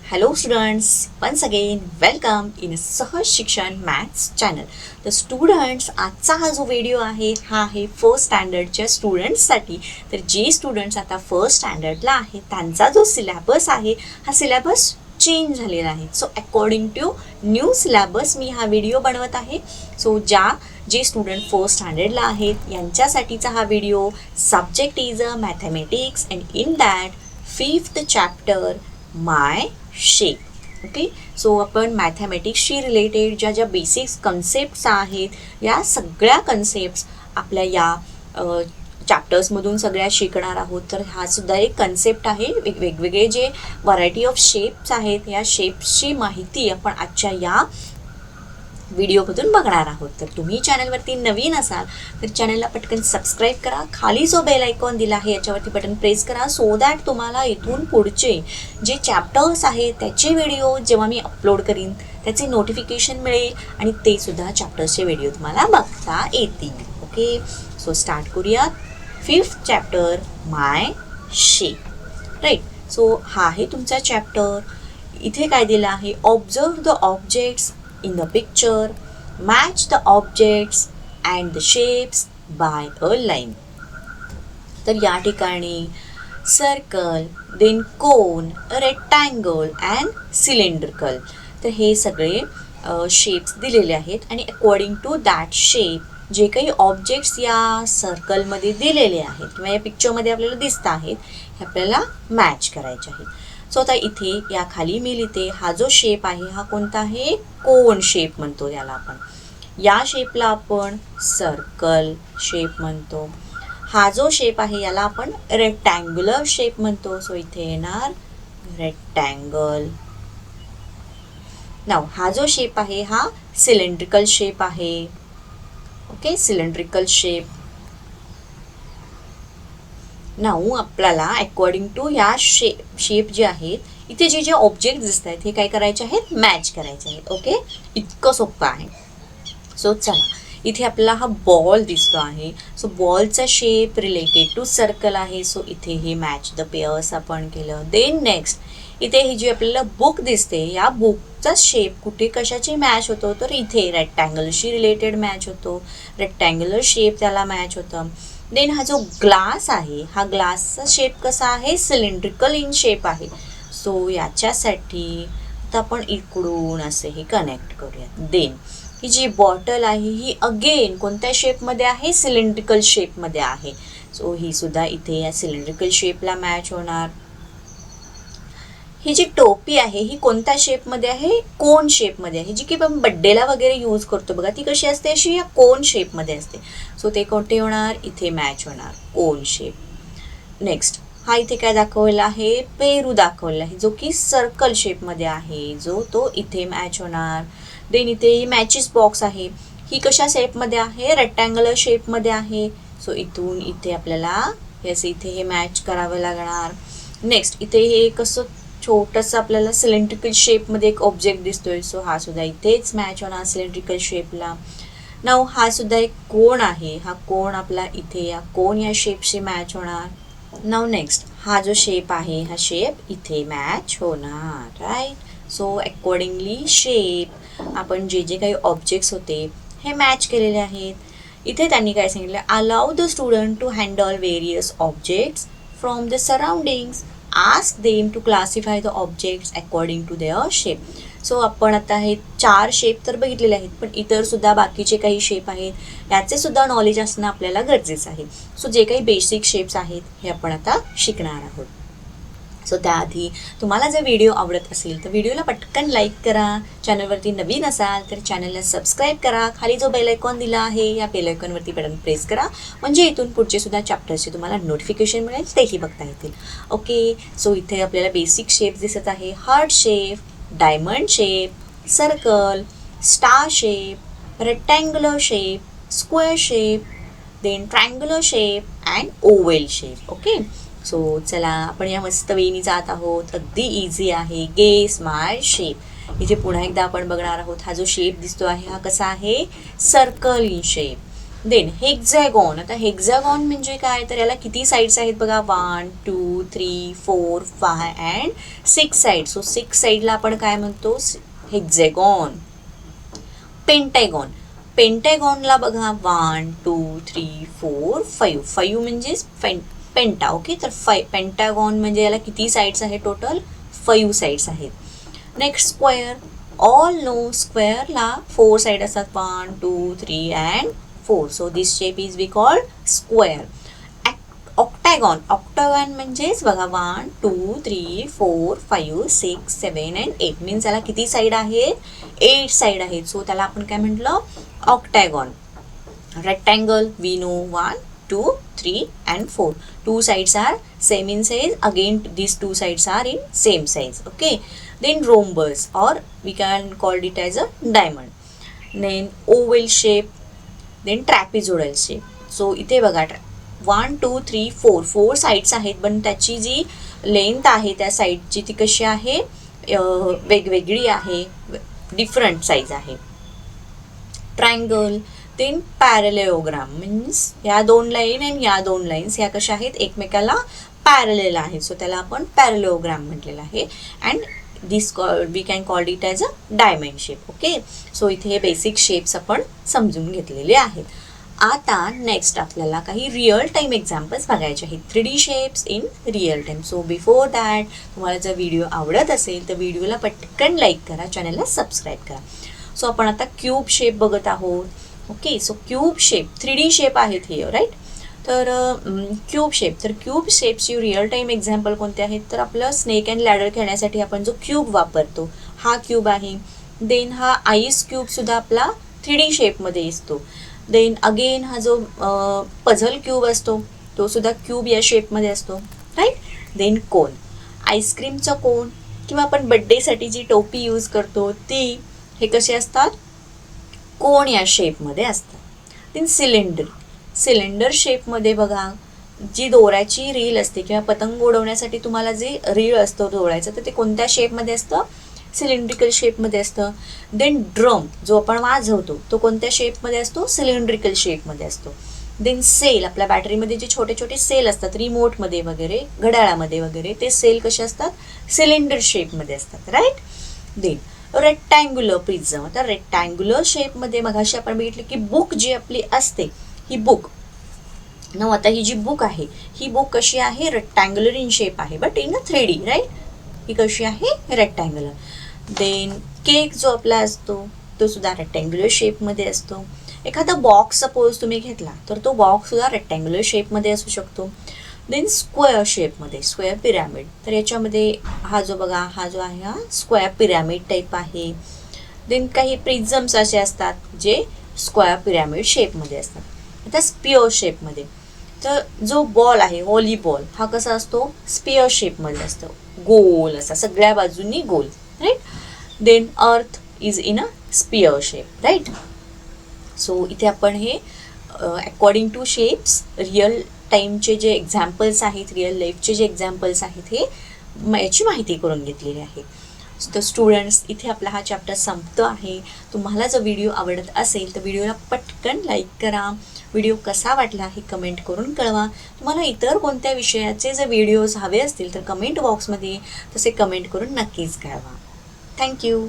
Hello students, once again welcome in सहज शिक्षण maths channel. तर स्टुडंट्स, आजचा हा जो व्हिडिओ आहे हा आहे फर्स्ट स्टँडर्डच्या स्टुडंट्ससाठी. तर जे स्टुडंट्स आता फर्स्ट स्टँडर्डला आहेत त्यांचा जो सिलेबस आहे हा सिलेबस चेंज झालेला आहे. So according to new syllabus मी हा व्हिडिओ बनवत आहे. सो जे स्टुडंट फर्स्ट स्टँडर्डला आहेत यांच्यासाठीचा हा video. Subject is a mathematics and in that 5th chapter my shape. Okay, so आपण मॅथमॅटिक्सशी रिलेटेड ज्या बेसिक्स कन्सेप्ट्स आहेत या सगळ्या कन्सेप्ट्स आपल्या या चॅप्टर्समधून सगळ्या शिकणार आहोत. तर हा सुद्धा एक कन्सेप्ट आहे. वेगवेगळे जे व्हरायटी ऑफ शेप्स आहेत या शेप्सची माहिती आपण आजच्या या व्हिडिओमधून बघणार आहोत. तर तुम्ही चॅनलवरती नवीन असाल तर चॅनलला पटकन सबस्क्राईब करा. खाली जो बेल आयकॉन दिला आहे याच्यावरती बटन प्रेस करा सो दॅट तुम्हाला इथून पुढचे जे चॅप्टर्स आहेत त्याचे व्हिडिओ जेव्हा मी अपलोड करीन त्याचे नोटिफिकेशन मिळेल आणि ते सुद्धा चॅप्टर्सचे व्हिडिओ तुम्हाला बघता येतील. ओके, सो स्टार्ट करूयात. 5th चॅप्टर माय शेप. राईट, सो हा आहे तुमचा चॅप्टर. इथे काय दिलं आहे, observe the objects in the picture, match the objects and the shapes by a line. तर या ठिकाणी circle, then cone, rectangle and cylindrical, तर हे सगळे शेप्स दिलेले आहेत आणि अकॉर्डिंग टू दॅट शेप जे काही ऑब्जेक्ट्स या सर्कलमध्ये दिलेले आहेत किंवा या पिक्चरमध्ये आपल्याला दिसत आहेत हे आपल्याला मॅच करायचे आहेत. सो आता इथे या खाली मी लिहिते हा जो शेप आहे हा कोणता आहे, कोन शेप म्हणतो याला आपण. या शेपला आपण सर्कल शेप म्हणतो. हा जो शेप आहे याला आपण रेक्टँग्युलर शेप म्हणतो. सो इथे येणार रेक्टँगल. नाव हा जो शेप आहे हा सिलेंड्रिकल शेप आहे. Okay, cylindrical shape. नाऊ आपल्याला अकॉर्डिंग टू या शेप जे आहेत इथे जे जे ऑब्जेक्ट दिसत आहेत हे काय करायचे आहेत, मॅच करायचे आहेत. ओके, इतकं सोपं आहे. सो चला, इथे आपल्याला हा बॉल दिसतो आहे. सो बॉलचा शेप रिलेटेड टू सर्कल आहे. सो इथे हे मॅच द पेअर्स आपण केलं. देन नेक्स्ट इथे ही जी आपल्याला बुक दिसते या बुकचा शेप कुठे कशाची मॅच होतो, तर इथे रेक्टँगलशी रिलेटेड मॅच होतो. रेक्टँग्युलर शेप त्याला मॅच होतं. देन हा जो ग्लास आहे हा ग्लासचा शेप कसा आहे, सिलेंड्रिकल इन शेप आहे. सो याच्यासाठी आता आपण इकडून असे हे कनेक्ट करूयात. देन ही जी बॉटल आहे ही अगेन कोणत्या शेपमध्ये आहे, सिलेंड्रिकल शेपमध्ये आहे. सो ही सुद्धा इथे या सिलेंड्रिकल शेपला मॅच होणार. ही जी टोपी आहे ही कोणत्या शेपमध्ये आहे, कोन शेपमध्ये आहे. जी की आपण बड्डेला वगैरे यूज करतो बघा ती कशी असते, अशी या कोन शेपमध्ये असते. सो ते कोणते होणार, इथे मॅच होणार कोन शेप. नेक्स्ट हा इथे काय दाखवलेला आहे, पेरू दाखवलेला आहे जो की सर्कल शेपमध्ये आहे जो तो इथे मॅच होणार. देन इथे मॅचेस बॉक्स आहे ही कशा शेपमध्ये आहे, रेक्टँग्युलर शेपमध्ये आहे. सो इथून इथे आपल्याला इथे हे मॅच करावं लागणार. नेक्स्ट इथे हे कसं छोटंसं आपल्याला सिलेंड्रिकल शेपमध्ये एक ऑब्जेक्ट दिसतोय. सो हा सुद्धा इथेच मॅच होणार सिलेंड्रिकल शेपला. नाव हा सुद्धा एक कोन आहे. हा कोन आपला इथे या कोन या शेपशी मॅच होणार. नाव नेक्स्ट हा जो शेप आहे हा शेप इथे मॅच होणार. राईट, सो अकॉर्डिंगली शेप आपण जे जे काही ऑब्जेक्ट्स होते हे मॅच केलेले आहेत. इथे त्यांनी काय सांगितलं, allow the student to handle various objects from the surroundings. Ask them to classify the objects according to their shape. So आपण आता हे 4 शेप तर बघितलेले आहेत पण इतर सुद्धा बाकीचे काही शेप आहेत याचे सुद्धा नॉलेज असणं आपल्याला गरजेचं आहे. सो जे काही बेसिक शेप्स आहेत हे आपण आता शिकणार आहोत. सो त्याआधी तुम्हाला जर व्हिडिओ आवडत असेल तर व्हिडिओला पटकन लाईक करा. चॅनलवरती नवीन असाल तर चॅनलला सबस्क्राईब करा. खाली जो बेल आयकॉन दिला आहे या बेल आयकॉनवरती बटन प्रेस करा म्हणजे इथून पुढचे सुद्धा चॅप्टर्सचे तुम्हाला नोटिफिकेशन मिळेल, तेही बघता येतील. ओके, सो इथे आपल्याला बेसिक शेप दिसत आहे, heart shape, diamond shape, circle, star shape, rectangular shape, square shape, then triangular shape and oval shape. Okay, so चला आपण या मस्त वेळी जात आहोत. अगदी इझी आहे. गेस माय शेप. इथे पुन्हा एकदा आपण बघणार आहोत. हा जो शेप दिसतो आहे हा कसा आहे, circle in shape. Then hexagon. आता हेक्झॅगॉन म्हणजे काय, तर याला किती साईड्स आहेत बघा, 1 2 3 4 5 अँड 6 साईड. सो 6 साईडला आपण काय म्हणतो, हेक्झॅगॉन. पेंटॅगॉन. पेंटॅगॉनला बघा 1 2 3 4 5. 5 म्हणजेच पेंटा. ओके, तर पेंटॅगॉन म्हणजे याला किती साईड्स आहेत, टोटल 5 साईड्स आहेत. Next square. ऑल नो स्क्वेअरला 4 साईड असतात, 1 2 3 and 4. So this shape is we called square. Octagon. Octagon म्हणजेच बघा 1 2 3 4 5 6 7 अँड 8 मीन्स याला किती साईड आहेत, 8 साईड आहेत. सो त्याला आपण काय म्हटलं, octagon. Rectangle we know 1 2 3 and 4. 2 sides are same in size. Again these 2 sides are in same size. Okay. Then rhombus, or we can call it as a diamond. Then oval shape. Then trapezoidal shape. So इथे बघा 1 2 3 4 4 sides आहेत, पण त्याची जी length आहे त्या साईडची ती कशी आहे, वेगवेगळी आहे, डिफरंट साईज आहे. ट्रायंगल. देन पॅरलेओग्राम मीन्स ह्या 2 लाईन आणि ह्या 2 लाईन्स ह्या कशा आहेत, एकमेकाला पॅरलेल आहेत. सो त्याला आपण पॅरलेओग्राम म्हटलेलं आहे. And this we can call it as a diamond shape. Okay, so इथे हे बेसिक शेप्स आपण समजून घेतलेले आहेत. आता नेक्स्ट आपल्याला काही रिअल टाईम एक्झाम्पल्स बघायचे आहेत, 3D shapes in real time. So before that, तुम्हाला जर व्हिडिओ आवडत असेल तर व्हिडिओला पटकन लाईक करा, चॅनलला सबस्क्राईब करा. सो आपण आता क्यूब शेप बघत आहोत. Okay, so cube shape 3D shape आहेत हे, राईट. तर क्यूब शेप, तर क्यूब शेप्सची रिअल टाईम एक्झाम्पल कोणते आहेत, तर आपलं स्नेक अँड लॅडर खेळण्यासाठी आपण जो क्यूब वापरतो हा क्यूब आहे. देन हा आईस क्यूबसुद्धा आपला 3D शेपमध्ये असतो. देन अगेन हा जो पझल क्यूब असतो तो सुद्धा क्यूब या शेपमध्ये असतो, राईट. देन कोन, आईस्क्रीमचं कोन किंवा आपण बड्डेसाठी जी टोपी यूज करतो ती, हे कसे असतात, कोण या शेपमध्ये असतात. Then cylinder. सिलेंडर शेपमध्ये बघा जी दोऱ्याची रील असते किंवा पतंग उडवण्यासाठी तुम्हाला जे रीळ असतं दोऱ्याचं, तर ते कोणत्या शेपमध्ये असतं, सिलेंड्रिकल शेपमध्ये असतं. देन ड्रम जो आपण वाजवतो तो कोणत्या शेपमध्ये असतो, सिलेंड्रिकल शेपमध्ये असतो. देन सेल, आपल्या बॅटरीमध्ये जे छोटे छोटे सेल असतात रिमोटमध्ये वगैरे, घड्याळामध्ये वगैरे, ते सेल कसे असतात, सिलेंडर शेपमध्ये असतात, राईट. Then rectangular prism. आता रेक्टँग्युलर शेपमध्ये मगाशी आपण बघितलं की बुक जी आपली असते, ही बुक न, आता ही जी बुक आहे ही बुक कशी आहे, रेक्टँग्युलर इन शेप आहे, but in a 3D, right. ही कशी आहे, रेक्टँग्युलर. देन केक जो आपला असतो तो सुद्धा रेक्टँग्युलर शेपमध्ये असतो. एखादा बॉक्स सपोज तुम्ही घेतला तर तो बॉक्स सुद्धा रेक्टँग्युलर शेपमध्ये असू शकतो. देन स्क्वेअर शेपमध्ये, स्क्वेअर पिरॅमिड, तर याच्यामध्ये हा जो बघा हा जो आहे हा स्क्वेअर पिरॅमिड टाईप आहे. देन काही प्रिझम्स असे असतात जे स्क्वेअर पिरॅमिड शेपमध्ये असतात. आता स्पियर शेपमध्ये, तर जो बॉल आहे व्हॉलीबॉल हा कसा असतो, स्पियर शेपमध्ये असतो, गोल असा सगळ्या बाजूंनी गोल, right. Then earth is in a sphere shape, right. So इथे आपण हे अकॉर्डिंग टू शेप्स रिअल टाईमचे जे एक्झाम्पल्स आहेत, रिअल लाईफचे जे एक्झाम्पल्स आहेत हे याची माहिती करून घेतलेली आहे. तर स्टुडंट्स, इथे आपला हा चॅप्टर संपतो आहे. तुम्हाला जर व्हिडिओ आवडत असेल तर व्हिडिओला पटकन लाईक करा. व्हिडिओ कसा वाटला हे कमेंट करून कळवा. तुम्हाला इतर कोणत्या विषयाचे जर व्हिडिओज हवे असतील तर कमेंट बॉक्समध्ये तसे कमेंट करून नक्कीच कळवा. थँक्यू.